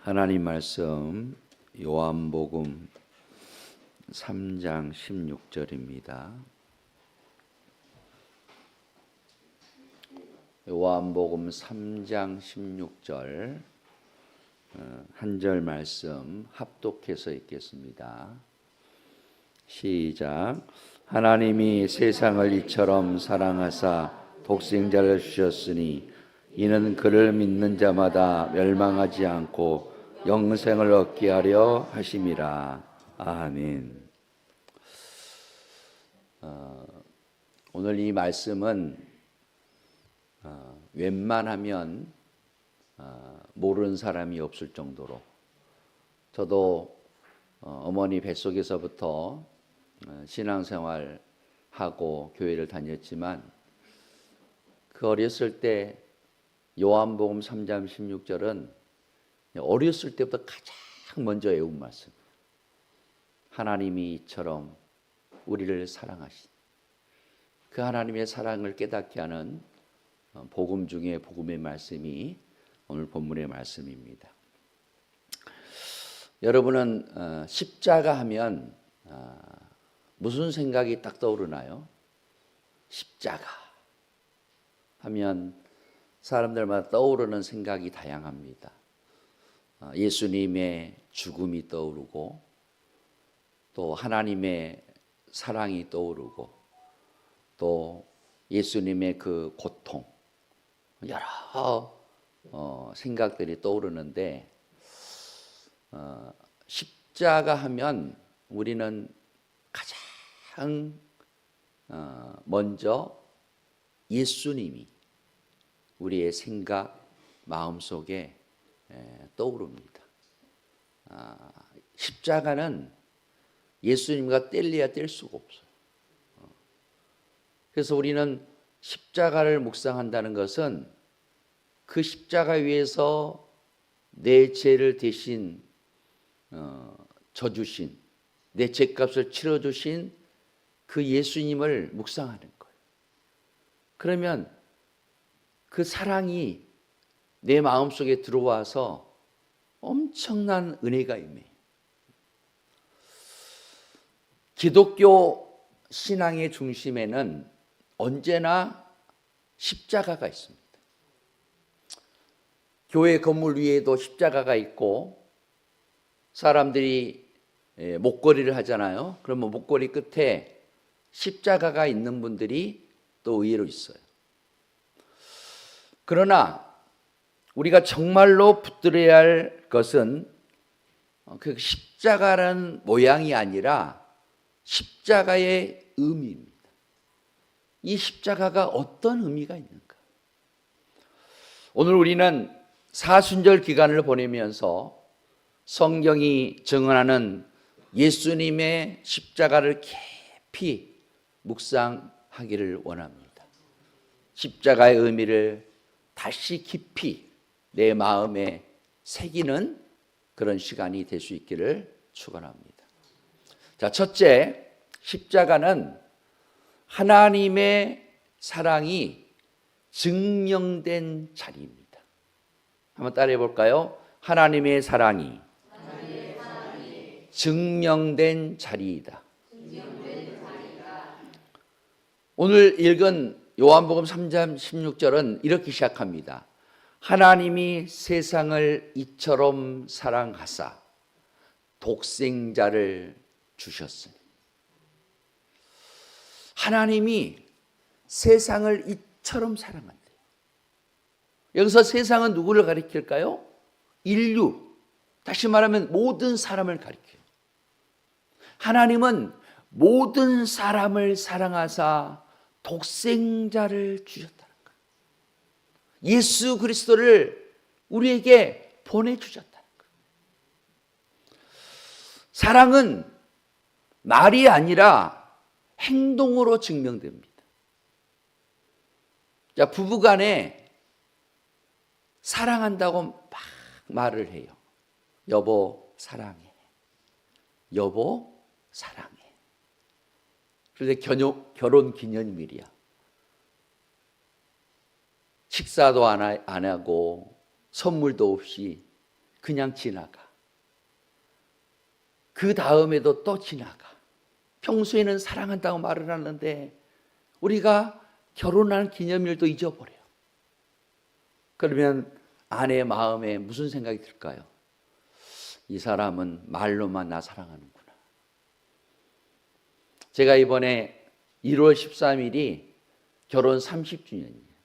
하나님 말씀 요한복음 3장 16절입니다. 요한복음 3장 16절 한 절 말씀 합독해서 읽겠습니다. 시작. 하나님이 세상을 이처럼 사랑하사 독생자를 주셨으니 이는 그를 믿는 자마다 멸망하지 않고 영생을 얻게 하려 하심이라. 아멘. 오늘 이 말씀은 웬만하면 모르는 사람이 없을 정도로, 저도 어머니 뱃속에서부터 신앙생활하고 교회를 다녔지만 그 어렸을 때 요한복음 3장 16절은 어렸을 때부터 가장 먼저 외운 말씀. 하나님이 이처럼 우리를 사랑하신 그 하나님의 사랑을 깨닫게 하는 복음 중에 복음의 말씀이 오늘 본문의 말씀입니다. 여러분은 십자가 하면 무슨 생각이 딱 떠오르나요? 십자가 하면 사람들마다 떠오르는 생각이 다양합니다. 예수님의 죽음이 떠오르고 또 하나님의 사랑이 떠오르고 또 예수님의 그 고통, 여러 생각들이 떠오르는데 십자가 하면 우리는 가장 먼저 예수님이 우리의 생각, 마음속에 떠오릅니다. 십자가는 예수님과 뗄래야 뗄 수가 없어요. 그래서 우리는 십자가를 묵상한다는 것은 그 십자가 위에서 내 죄를 대신 져주신, 내 죄값을 치러주신 그 예수님을 묵상하는 거예요. 그러면 그 사랑이 내 마음속에 들어와서 엄청난 은혜가 임해요. 기독교 신앙의 중심에는 언제나 십자가가 있습니다. 교회 건물 위에도 십자가가 있고 사람들이 목걸이를 하잖아요. 그러면 목걸이 끝에 십자가가 있는 분들이 또 의외로 있어요. 그러나 우리가 정말로 붙들어야 할 것은 그 십자가라는 모양이 아니라 십자가의 의미입니다. 이 십자가가 어떤 의미가 있는가? 오늘 우리는 사순절 기간을 보내면서 성경이 증언하는 예수님의 십자가를 깊이 묵상하기를 원합니다. 십자가의 의미를 다시 깊이 내 마음에 새기는 그런 시간이 될 수 있기를 축원합니다. 자, 첫째, 십자가는 하나님의 사랑이 증명된 자리입니다. 한번 따라해 볼까요? 하나님의 사랑이 증명된 자리이다. 오늘 읽은 요한복음 3장 16절은 이렇게 시작합니다. 하나님이 세상을 이처럼 사랑하사 독생자를 주셨으니. 하나님이 세상을 이처럼 사랑한대요. 여기서 세상은 누구를 가리킬까요? 인류, 다시 말하면 모든 사람을 가리켜요. 하나님은 모든 사람을 사랑하사 독생자를 주셨다는 거예요. 예수 그리스도를 우리에게 보내주셨다는 거예요. 사랑은 말이 아니라 행동으로 증명됩니다. 자, 부부간에 사랑한다고 막 말을 해요. 여보 사랑해. 여보 사랑해. 그런데 결혼 기념일이야. 식사도 안 하고 선물도 없이 그냥 지나가. 그 다음에도 또 지나가. 평소에는 사랑한다고 말을 하는데 우리가 결혼한 기념일도 잊어버려요. 그러면 아내의 마음에 무슨 생각이 들까요? 이 사람은 말로만 나 사랑하는구나. 제가 이번에 1월 13일이 결혼 30주년이에요.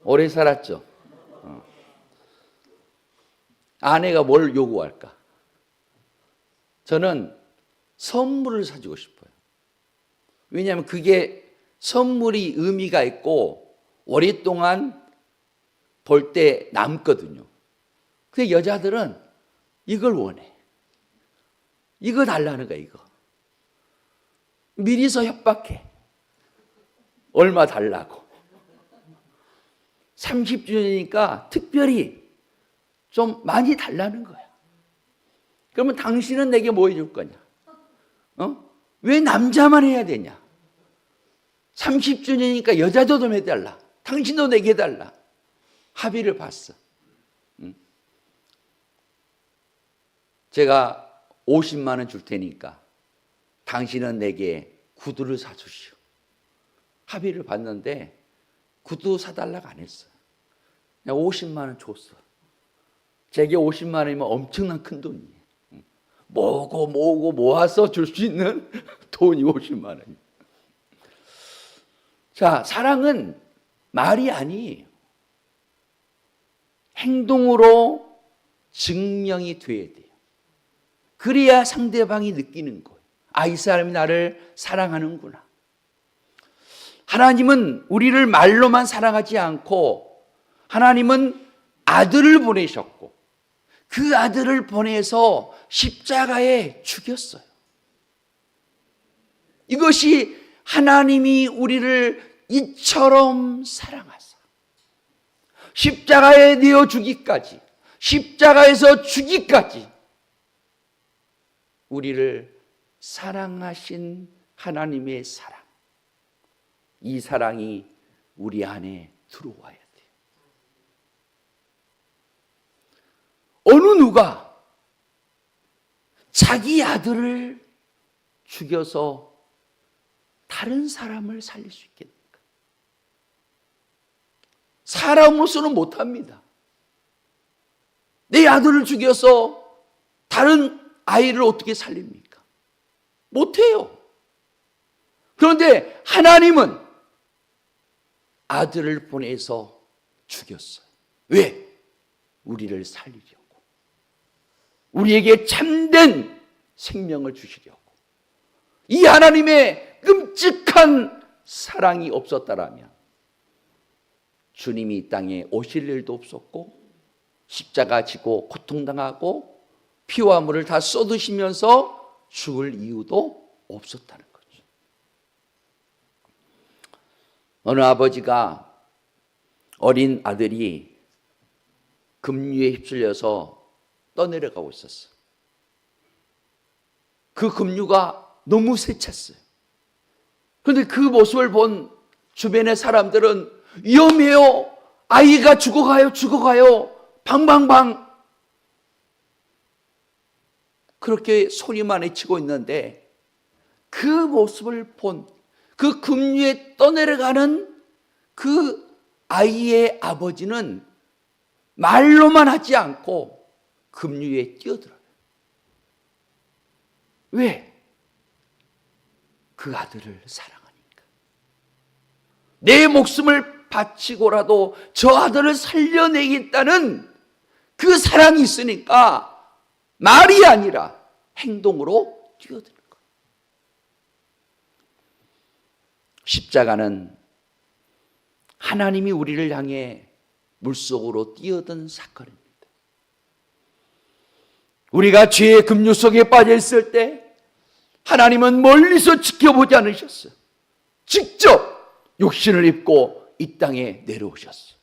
오래 살았죠. 아내가 뭘 요구할까? 저는 선물을 사주고 싶어요. 왜냐하면 그게 선물이 의미가 있고 오랫동안 볼 때 남거든요. 근데 여자들은 이걸 원해. 이거 달라는 거야, 이거. 미리서 협박해. 얼마 달라고. 30주년이니까 특별히 좀 많이 달라는 거야. 그러면 당신은 내게 뭐 해줄 거냐? 왜 남자만 해야 되냐? 30주년이니까 여자도 좀 해달라. 당신도 내게 해달라. 합의를 봤어. 제가 50만 원 줄 테니까 당신은 내게 구두를 사주시오. 합의를 봤는데 구두 사달라고 안 했어요. 그냥 50만 원 줬어. 제게 50만 원이면 엄청난 큰 돈이에요. 모으고 모아서 줄 수 있는 돈이 50만 원이에요. 자, 사랑은 말이 아니에요. 행동으로 증명이 돼야 돼요. 그래야 상대방이 느끼는 거예요. 아, 이 사람이 나를 사랑하는구나. 하나님은 우리를 말로만 사랑하지 않고 하나님은 아들을 보내셨고 그 아들을 보내서 십자가에 죽였어요. 이것이 하나님이 우리를 이처럼 사랑하사 십자가에 내어 주기까지, 십자가에서 주기까지 우리를 사랑하신 하나님의 사랑, 이 사랑이 우리 안에 들어와야 돼요. 어느 누가 자기 아들을 죽여서 다른 사람을 살릴 수 있겠습니까? 사람으로서는 못합니다. 내 아들을 죽여서 다른 아이를 어떻게 살립니까? 못해요. 그런데 하나님은 아들을 보내서 죽였어요. 왜? 우리를 살리려고. 우리에게 참된 생명을 주시려고. 이 하나님의 끔찍한 사랑이 없었다라면 주님이 이 땅에 오실 일도 없었고 십자가 지고 고통당하고 피와 물을 다 쏟으시면서 죽을 이유도 없었다는 거죠. 어느 아버지가 어린 아들이 급류에 휩쓸려서 떠내려가고 있었어요. 그 급류가 너무 세찼어요. 그런데 그 모습을 본 주변의 사람들은 위험해요. 아이가 죽어가요. 방방방. 그렇게 소리만 외치고 있는데 그 모습을 본 그 급류에 떠내려가는 그 아이의 아버지는 말로만 하지 않고 급류에 뛰어들어요. 왜? 그 아들을 사랑하니까. 내 목숨을 바치고라도 저 아들을 살려내겠다는 그 사랑이 있으니까 말이 아니라 행동으로 뛰어드는 거예요. 십자가는 하나님이 우리를 향해 물속으로 뛰어든 사건입니다. 우리가 죄의 급류 속에 빠져 있을 때 하나님은 멀리서 지켜보지 않으셨어요. 직접 육신을 입고 이 땅에 내려오셨어요.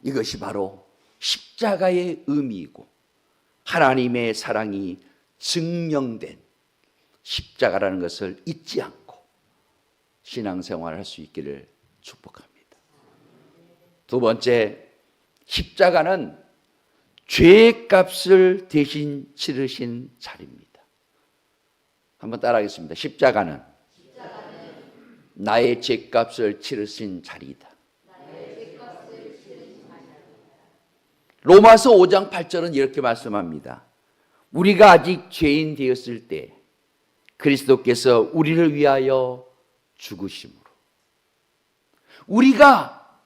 이것이 바로 십자가의 의미이고 하나님의 사랑이 증명된 십자가라는 것을 잊지 않고 신앙생활을 할 수 있기를 축복합니다. 두 번째, 십자가는 죄의 값을 대신 치르신 자리입니다. 한번 따라하겠습니다. 십자가는 나의 죄값을 치르신 자리이다. 로마서 5장 8절은 이렇게 말씀합니다. 우리가 아직 죄인 되었을 때 그리스도께서 우리를 위하여 죽으심으로, 우리가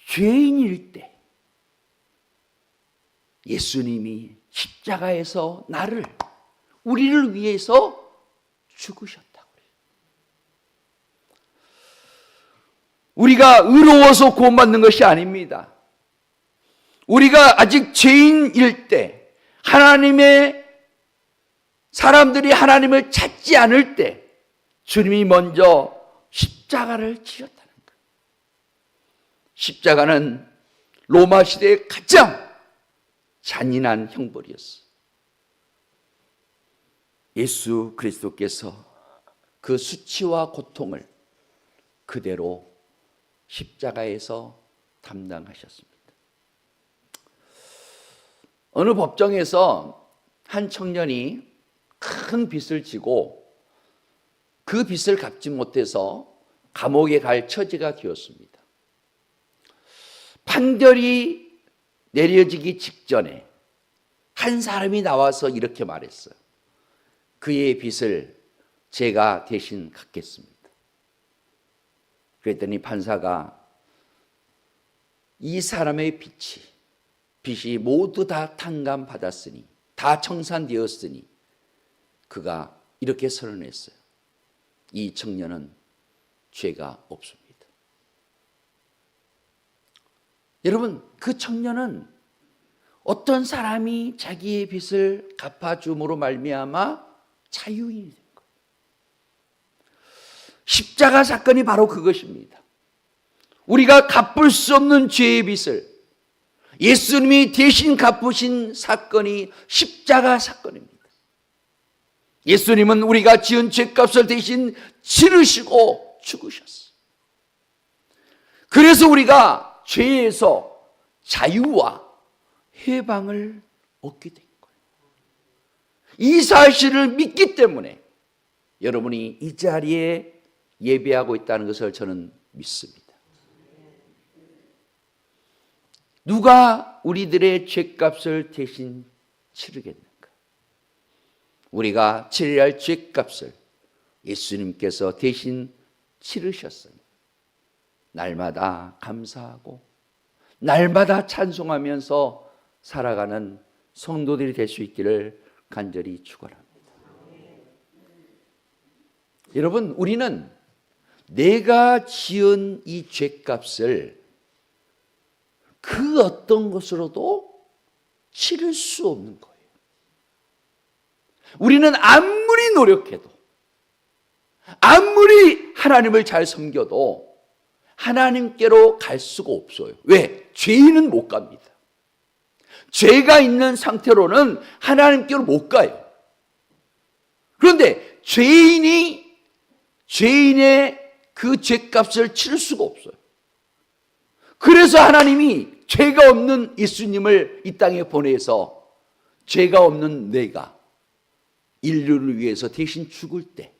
죄인일 때 예수님이 십자가에서 우리를 위해서 죽으셨다고. 우리가 의로워서 구원받는 것이 아닙니다. 우리가 아직 죄인일 때, 사람들이 하나님을 찾지 않을 때 주님이 먼저 십자가를 지셨다는 거예요. 십자가는 로마 시대의 가장 잔인한 형벌이었어요. 예수 그리스도께서 그 수치와 고통을 그대로 십자가에서 담당하셨습니다. 어느 법정에서 한 청년이 큰 빚을 지고 그 빚을 갚지 못해서 감옥에 갈 처지가 되었습니다. 판결이 내려지기 직전에 한 사람이 나와서 이렇게 말했어요. 그의 빚을 제가 대신 갚겠습니다. 그랬더니 판사가 이 사람의 빚이 모두 다 탕감받았으니, 다 청산되었으니 그가 이렇게 선언했어요. 이 청년은 죄가 없습니다. 여러분, 그 청년은 어떤 사람이 자기의 빚을 갚아줌으로 말미암아 자유인이 된 거예요. 십자가 사건이 바로 그것입니다. 우리가 갚을 수 없는 죄의 빚을 예수님이 대신 갚으신 사건이 십자가 사건입니다. 예수님은 우리가 지은 죄값을 대신 치르시고 죽으셨어요. 그래서 우리가 죄에서 자유와 해방을 얻게 된 거예요. 이 사실을 믿기 때문에 여러분이 이 자리에 예배하고 있다는 것을 저는 믿습니다. 누가 우리들의 죄값을 대신 치르겠는가? 우리가 치러야 할 죄값을 예수님께서 대신 치르셨으니 날마다 감사하고 날마다 찬송하면서 살아가는 성도들이 될 수 있기를 간절히 축원합니다. 여러분, 우리는 내가 지은 이 죄값을 그 어떤 것으로도 치를 수 없는 거예요. 우리는 아무리 노력해도, 아무리 하나님을 잘 섬겨도 하나님께로 갈 수가 없어요. 왜? 죄인은 못 갑니다. 죄가 있는 상태로는 하나님께로 못 가요. 그런데 죄인의 그 죄값을 치를 수가 없어요. 그래서 하나님이 죄가 없는 예수님을 이 땅에 보내서 죄가 없는 내가 인류를 위해서 대신 죽을 때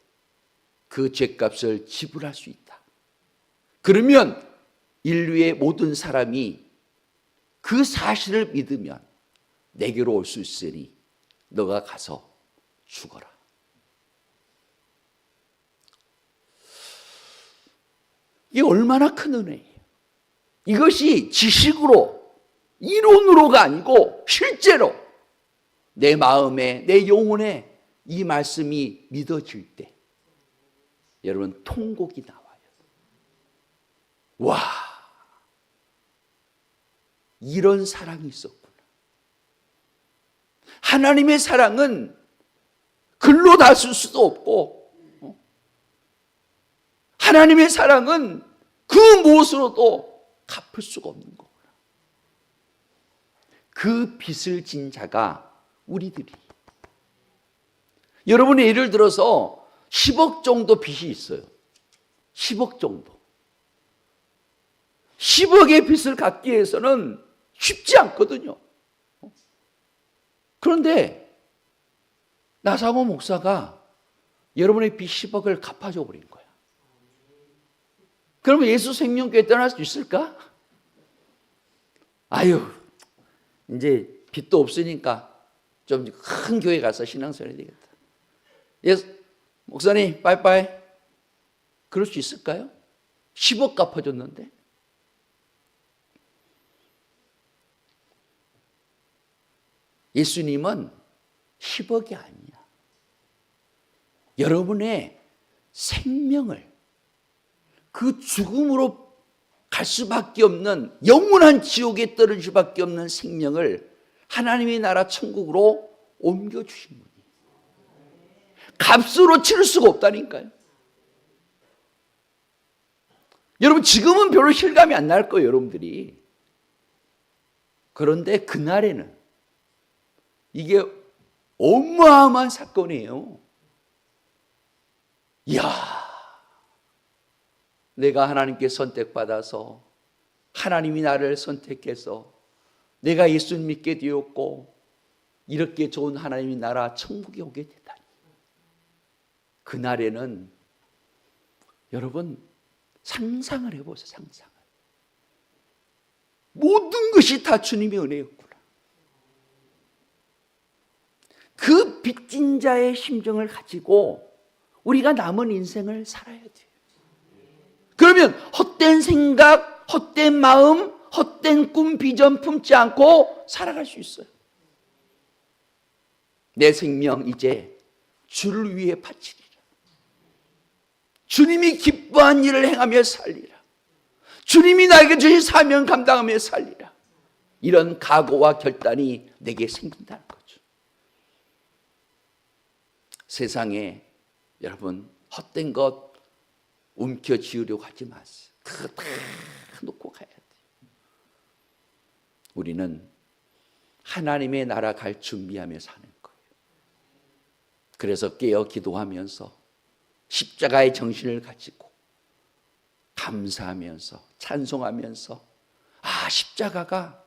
그 죄값을 지불할 수 있다. 그러면 인류의 모든 사람이 그 사실을 믿으면 내게로 올 수 있으니 너가 가서 죽어라. 이게 얼마나 큰 은혜예요. 이것이 지식으로, 이론으로가 아니고 실제로 내 마음에, 내 영혼에 이 말씀이 믿어질 때 여러분 통곡이 나와요. 와, 이런 사랑이 있었구나. 하나님의 사랑은 글로 다 쓸 수도 없고, 하나님의 사랑은 그 무엇으로도 갚을 수가 없는 거구나. 그 빚을 진 자가 우리들이. 여러분이 예를 들어서 10억 정도 빚이 있어요. 10억 정도. 10억의 빚을 갚기 위해서는 쉽지 않거든요. 그런데 나사모 목사가 여러분의 빚 10억을 갚아줘 버린 거야. 그러면 예수 생명교회 떠날 수 있을까? 아유, 이제 빚도 없으니까 좀 큰 교회 가서 신앙생활 해야 되겠다. 예수, 목사님 빠이빠이. 그럴 수 있을까요? 10억 갚아줬는데. 예수님은 10억이 아니야. 여러분의 생명을, 그 죽음으로 갈 수밖에 없는, 영원한 지옥에 떨어질 수밖에 없는 생명을 하나님의 나라 천국으로 옮겨주신 분이에요. 값으로 치를 수가 없다니까요. 여러분, 지금은 별로 실감이 안 날 거예요, 여러분들이. 그런데 그날에는 이게 어마어마한 사건이에요. 이야, 내가 하나님께 선택받아서, 하나님이 나를 선택해서 내가 예수 믿게 되었고, 이렇게 좋은 하나님의 나라 천국에 오게 되다니. 그날에는 여러분 상상을 해보세요. 상상을. 모든 것이 다 주님의 은혜였구나. 그 빚진 자의 심정을 가지고 우리가 남은 인생을 살아야 돼요. 그러면 헛된 생각, 헛된 마음, 헛된 꿈, 비전 품지 않고 살아갈 수 있어요. 내 생명 이제 주를 위해 바치리라. 주님이 기뻐한 일을 행하며 살리라. 주님이 나에게 주신 사명 감당하며 살리라. 이런 각오와 결단이 내게 생긴다는 거죠. 세상에 여러분 헛된 것 움켜쥐으려고 하지 마세요. 그거 다 놓고 가야 돼요. 우리는 하나님의 나라 갈 준비하며 사는 거예요. 그래서 깨어 기도하면서 십자가의 정신을 가지고 감사하면서 찬송하면서, 아, 십자가가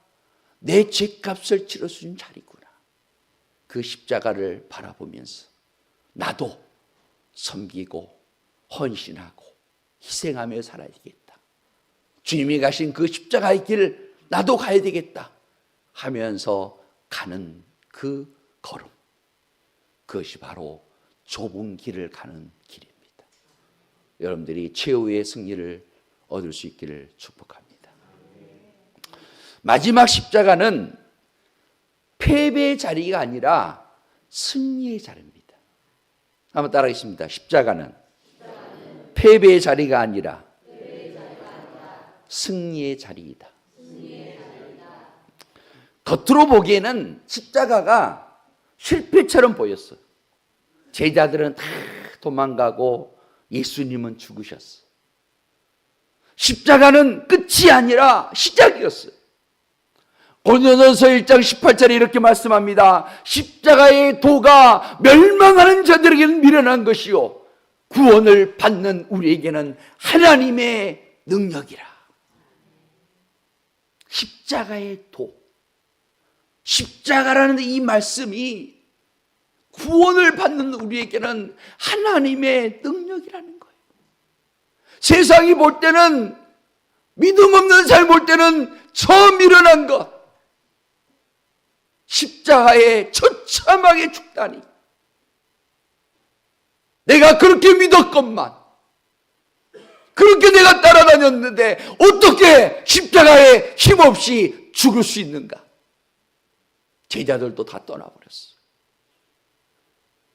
내 죄값을 치러준 자리구나. 그 십자가를 바라보면서 나도 섬기고 헌신하고 희생하며 살아야 되겠다. 주님이 가신 그 십자가의 길을 나도 가야 되겠다 하면서 가는 그 걸음, 그것이 바로 좁은 길을 가는 길입니다. 여러분들이 최후의 승리를 얻을 수 있기를 축복합니다. 마지막 십자가는 패배의 자리가 아니라 승리의 자리입니다. 한번 따라하겠습니다. 십자가는 패배의 자리가 아니라 승리의 자리이다. 겉으로 보기에는 십자가가 실패처럼 보였어요. 제자들은 다 도망가고 예수님은 죽으셨어요. 십자가는 끝이 아니라 시작이었어요. 고린도전서 1장 18절에 이렇게 말씀합니다. 십자가의 도가 멸망하는 자들에게는 미련한 것이요 구원을 받는 우리에게는 하나님의 능력이라. 십자가의 도, 십자가라는 이 말씀이 구원을 받는 우리에게는 하나님의 능력이라는 거예요. 세상이 볼 때는, 믿음 없는 사람이 볼 때는 처음 일어난 것, 십자가에 처참하게 죽다니. 내가 그렇게 믿었건만, 그렇게 내가 따라다녔는데 어떻게 십자가에 힘없이 죽을 수 있는가? 제자들도 다 떠나버렸어.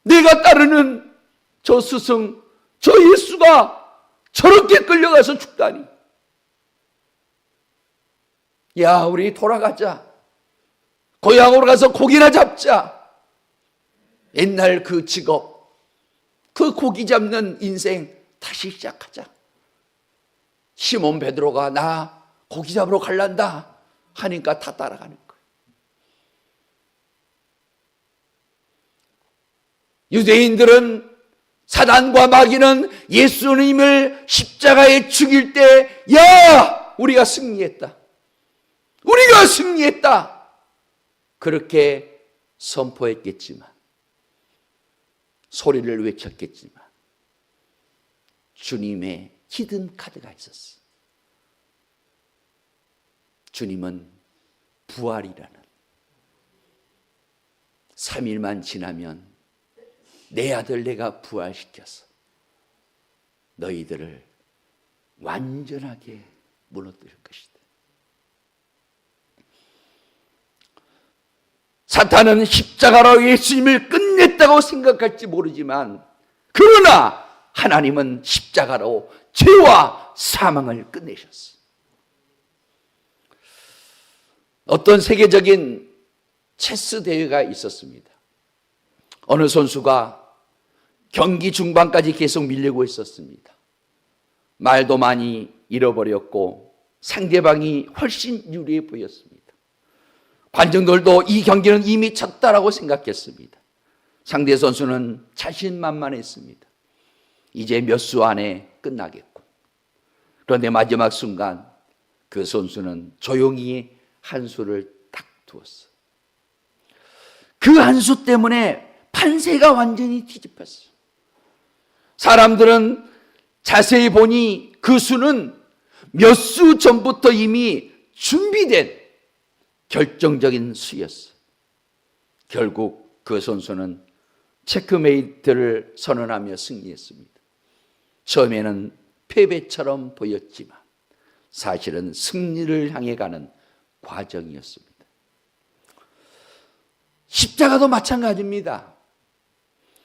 내가 따르는 저 스승, 저 예수가 저렇게 끌려가서 죽다니. 야, 우리 돌아가자. 고향으로 가서 고기나 잡자. 옛날 그 직업, 그 고기 잡는 인생 다시 시작하자. 시몬 베드로가 나 고기 잡으러 갈란다 하니까 다 따라가는 거예요. 유대인들은, 사단과 마귀는 예수님을 십자가에 죽일 때, 야, 우리가 승리했다. 우리가 승리했다. 그렇게 선포했겠지만, 소리를 외쳤겠지만 주님의 히든 카드가 있었어. 주님은 부활이라는, 3일만 지나면 내 아들 내가 부활시켜서 너희들을 완전하게 무너뜨릴 것이다. 사탄은 십자가로 예수님을 끝냈다고 생각할지 모르지만, 그러나 하나님은 십자가로 죄와 사망을 끝내셨어. 어떤 세계적인 체스 대회가 있었습니다. 어느 선수가 경기 중반까지 계속 밀리고 있었습니다. 말도 많이 잃어버렸고 상대방이 훨씬 유리해 보였습니다. 관중들도 이 경기는 이미 졌다라고 생각했습니다. 상대 선수는 자신만만했습니다. 이제 몇 수 안에 끝나겠고. 그런데 마지막 순간 그 선수는 조용히 한 수를 딱 두었어. 그 한 수 때문에 판세가 완전히 뒤집혔어. 사람들은 자세히 보니 그 수는 몇 수 전부터 이미 준비된 결정적인 수였어. 결국 그 선수는 체크메이트를 선언하며 승리했습니다. 처음에는 패배처럼 보였지만 사실은 승리를 향해 가는 과정이었습니다. 십자가도 마찬가지입니다.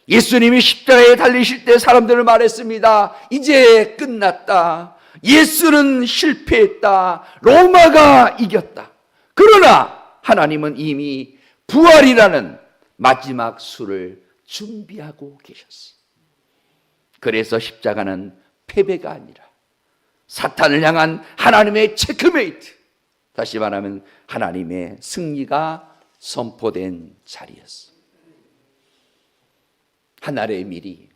예수님이 십자가에 달리실 때 사람들을 말했습니다. 이제 끝났다. 예수는 실패했다. 로마가 이겼다. 그러나 하나님은 이미 부활이라는 마지막 수를 준비하고 계셨어. 그래서 십자가는 패배가 아니라 사탄을 향한 하나님의 체크메이트, 다시 말하면 하나님의 승리가 선포된 자리였어. 하늘의 밀이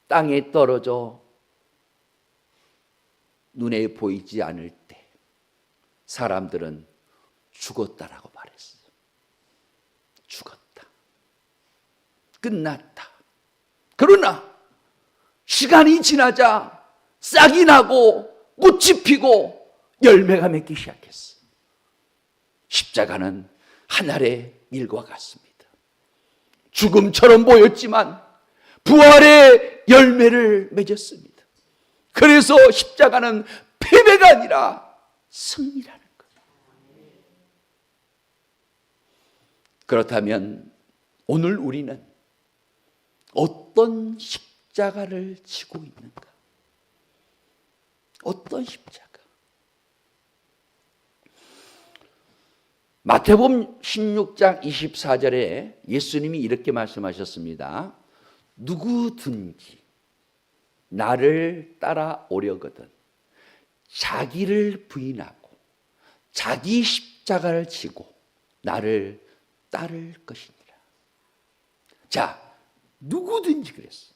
땅에 떨어져 눈에 보이지 않을 때 사람들은 죽었다라고 말했어. 죽었다. 끝났다. 그러나 시간이 지나자 싹이 나고 꽃이 피고 열매가 맺기 시작했어. 십자가는 하늘의 밀과 같습니다. 죽음처럼 보였지만 부활의 열매를 맺었습니다. 그래서 십자가는 패배가 아니라 승리라는 거예요. 그렇다면 오늘 우리는 어떤 십자가를 지고 있는가? 어떤 십자가? 마태복음 16장 24절에 예수님이 이렇게 말씀하셨습니다. 누구든지 나를 따라오려거든 자기를 부인하고 자기 십자가를 지고 나를 따를 것이니라. 자, 누구든지 그랬어.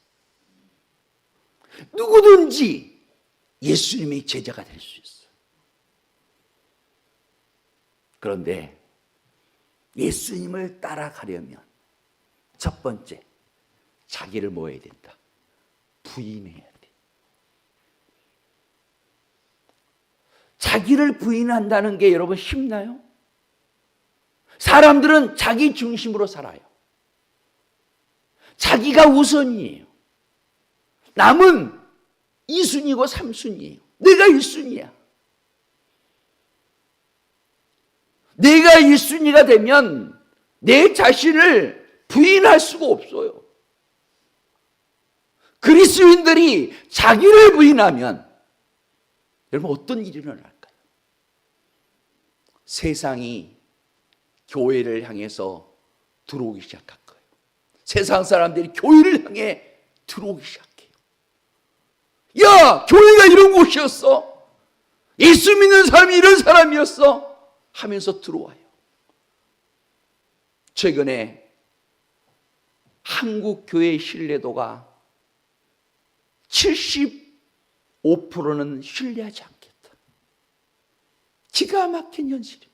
누구든지 예수님의 제자가 될 수 있어. 그런데 예수님을 따라가려면 첫 번째, 자기를 뭐 해야 된다? 부인해야 돼. 자기를 부인한다는 게 여러분 쉽나요? 사람들은 자기 중심으로 살아요. 자기가 우선이에요. 남은 2순위고 3순위예요. 내가 1순위야. 내가 1순위가 되면 내 자신을 부인할 수가 없어요. 그리스도인들이 자기를 부인하면 여러분 어떤 일이 일어날까요? 세상이 교회를 향해서 들어오기 시작할 거예요. 세상 사람들이 교회를 향해 들어오기 시작해요. 야, 교회가 이런 곳이었어. 예수 믿는 사람이 이런 사람이었어. 하면서 들어와요. 최근에 한국 교회의 신뢰도가 75%는 신뢰하지 않겠다. 기가 막힌 현실입니다.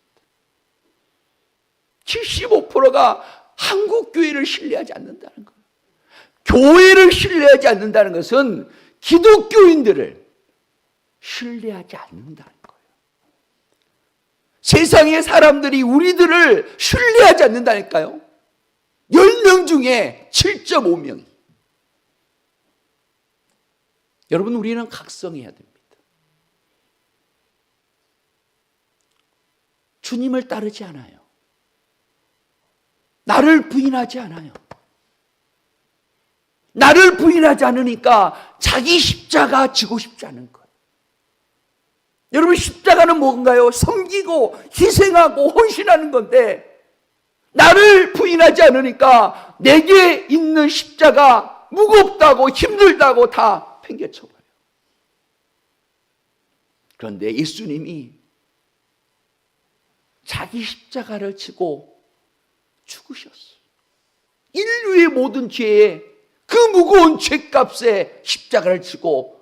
75%가 한국 교회를 신뢰하지 않는다는 거예요. 교회를 신뢰하지 않는다는 것은 기독교인들을 신뢰하지 않는다는 거예요. 세상의 사람들이 우리들을 신뢰하지 않는다니까요. 10명 중에 7.5명이. 여러분, 우리는 각성해야 됩니다. 주님을 따르지 않아요. 나를 부인하지 않아요. 나를 부인하지 않으니까 자기 십자가 지고 싶지 않은 거예요. 여러분, 십자가는 뭔가요? 섬기고 희생하고 헌신하는 건데, 나를 부인하지 않으니까 내게 있는 십자가 무겁다고 힘들다고 다 팽개쳐버려요. 그런데 예수님이 자기 십자가를 지고 죽으셨어요. 인류의 모든 죄에 그 무거운 죄값에 십자가를 지고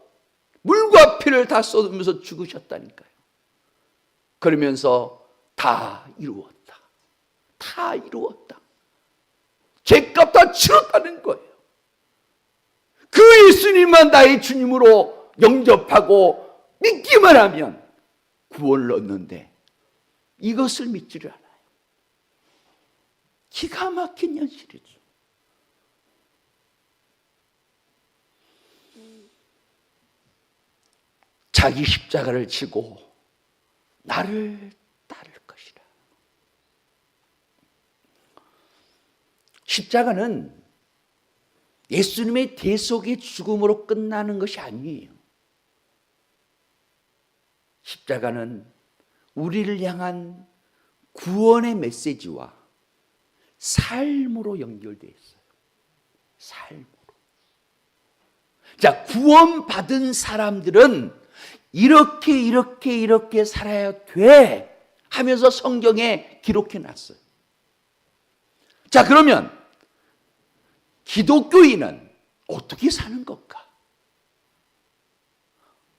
물과 피를 다 쏟으면서 죽으셨다니까요. 그러면서 다 이루었다. 다 이루었다. 죄값 다 치렀다는 거예요. 그 예수님만 나의 주님으로 영접하고 믿기만 하면 구원을 얻는데 이것을 믿지를 않아요. 기가 막힌 현실이죠. 자기 십자가를 지고 나를 따를 것이라. 십자가는 예수님의 대속의 죽음으로 끝나는 것이 아니에요. 십자가는 우리를 향한 구원의 메시지와 삶으로 연결되어 있어요. 삶으로. 자, 구원받은 사람들은 이렇게 살아야 돼 하면서 성경에 기록해 놨어요. 자, 그러면 기독교인은 어떻게 사는 건가?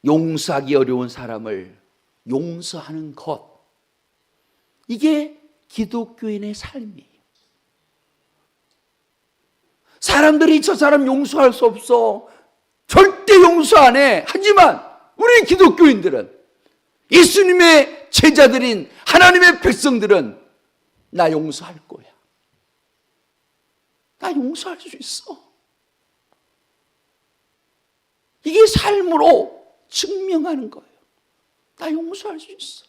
용서하기 어려운 사람을 용서하는 것. 이게 기독교인의 삶이에요. 사람들이 저 사람 용서할 수 없어. 절대 용서 안 해. 하지만 우리 기독교인들은, 예수님의 제자들인 하나님의 백성들은 나 용서할 거야. 나 용서할 수 있어. 이게 삶으로 증명하는 거예요. 나 용서할 수 있어.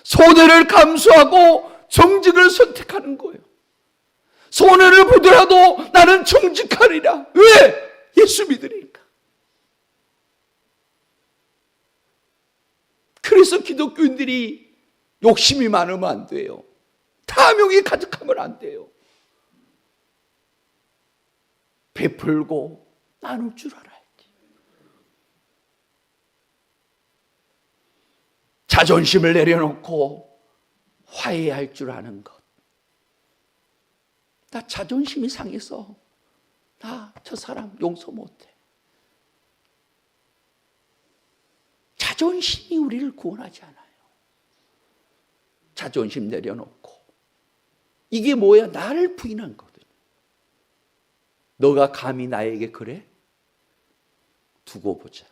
손해를 감수하고 정직을 선택하는 거예요. 손해를 보더라도 나는 정직하리라. 왜? 예수 믿으니까. 그래서 기독교인들이 욕심이 많으면 안 돼요. 탐욕이 가득하면 안 돼요. 베풀고 나눌 줄 알아야지. 자존심을 내려놓고 화해할 줄 아는 것. 나 자존심이 상해서 나 저 사람 용서 못해. 자존심이 우리를 구원하지 않아요. 자존심 내려놓고. 이게 뭐야? 나를 부인한 거거든요. 너가 감히 나에게 그래? 두고 보자.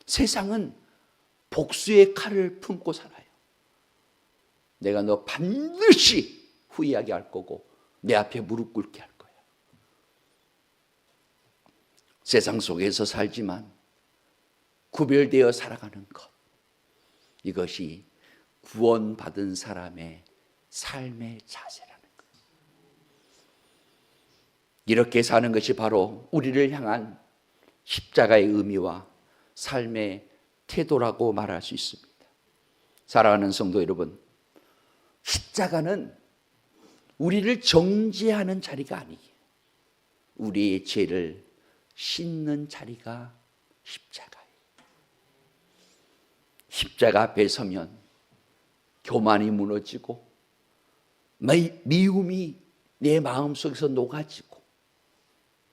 세상은 복수의 칼을 품고 살아요. 내가 너 반드시 후회하게 할 거고 내 앞에 무릎 꿇게 할 거야. 세상 속에서 살지만 구별되어 살아가는 것. 이것이 구원받은 사람의 삶의 자세라는 거예요. 이렇게 사는 것이 바로 우리를 향한 십자가의 의미와 삶의 태도라고 말할 수 있습니다. 사랑하는 성도 여러분, 십자가는 우리를 정죄하는 자리가 아니에요. 우리의 죄를 씻는 자리가 십자가예요. 십자가 앞에 서면 교만이 무너지고 미움이 내 마음속에서 녹아지고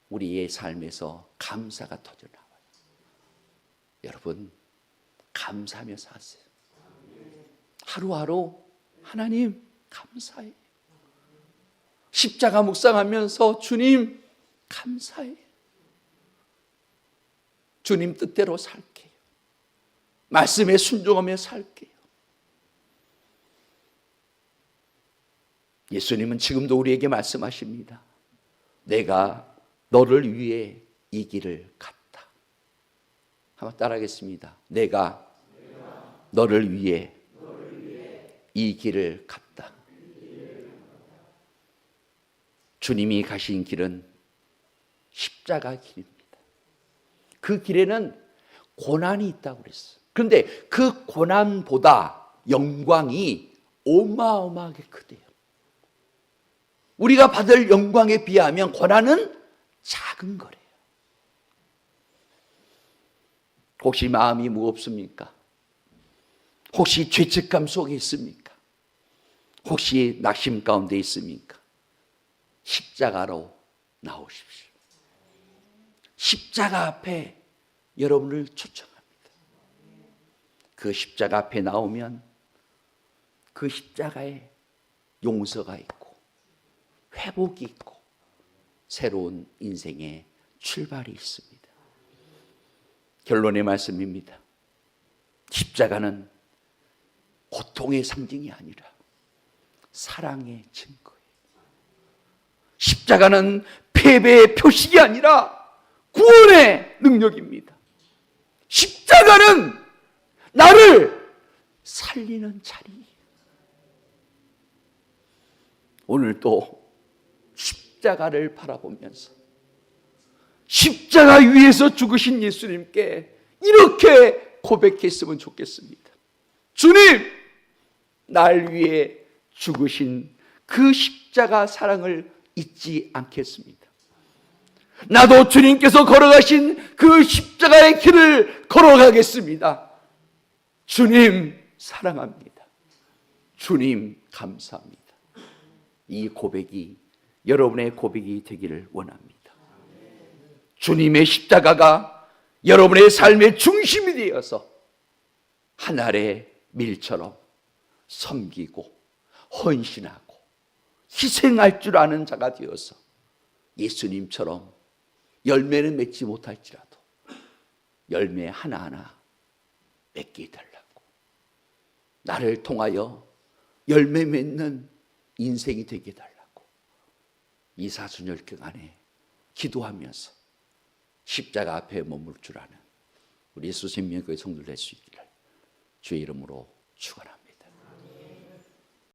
우리의 삶에서 감사가 터져나와요. 여러분, 감사하며 사세요. 하루하루 하나님 감사해요. 십자가 묵상하면서 주님 감사해요. 주님 뜻대로 살게요. 말씀에 순종하며 살게요. 예수님은 지금도 우리에게 말씀하십니다. 내가 너를 위해 이 길을 갔다. 한번 따라하겠습니다. 내가 너를 위해 이 길을 갔다. 주님이 가신 길은 십자가 길입니다. 그 길에는 고난이 있다고 그랬어요. 그런데 그 고난보다 영광이 어마어마하게 크대요. 우리가 받을 영광에 비하면 고난은 작은 거래요. 혹시 마음이 무겁습니까? 혹시 죄책감 속에 있습니까? 혹시 낙심 가운데 있습니까? 십자가로 나오십시오. 십자가 앞에 여러분을 초청합니다. 그 십자가 앞에 나오면 그 십자가에 용서가 있고 회복이 있고 새로운 인생의 출발이 있습니다. 결론의 말씀입니다. 십자가는 고통의 상징이 아니라 사랑의 증거예요. 십자가는 패배의 표식이 아니라 구원의 능력입니다. 십자가는 나를 살리는 자리예요. 오늘 또 십자가를 바라보면서 십자가 위에서 죽으신 예수님께 이렇게 고백했으면 좋겠습니다. 주님, 날 위해 죽으신 그 십자가 사랑을 잊지 않겠습니다. 나도 주님께서 걸어가신 그 십자가의 길을 걸어가겠습니다. 주님 사랑합니다. 주님 감사합니다. 이 고백이 여러분의 고백이 되기를 원합니다. 주님의 십자가가 여러분의 삶의 중심이 되어서 하늘의 밀처럼 섬기고 헌신하고 희생할 줄 아는 자가 되어서 예수님처럼 열매는 맺지 못할지라도 열매 하나하나 맺게 해달라고, 나를 통하여 열매 맺는 인생이 되게 해달라고 이 사순절경 안에 기도하면서 십자가 앞에 머물 줄 아는 우리 예수 생명교회 성도들 될 수 있기를 주의 이름으로 축원합니다.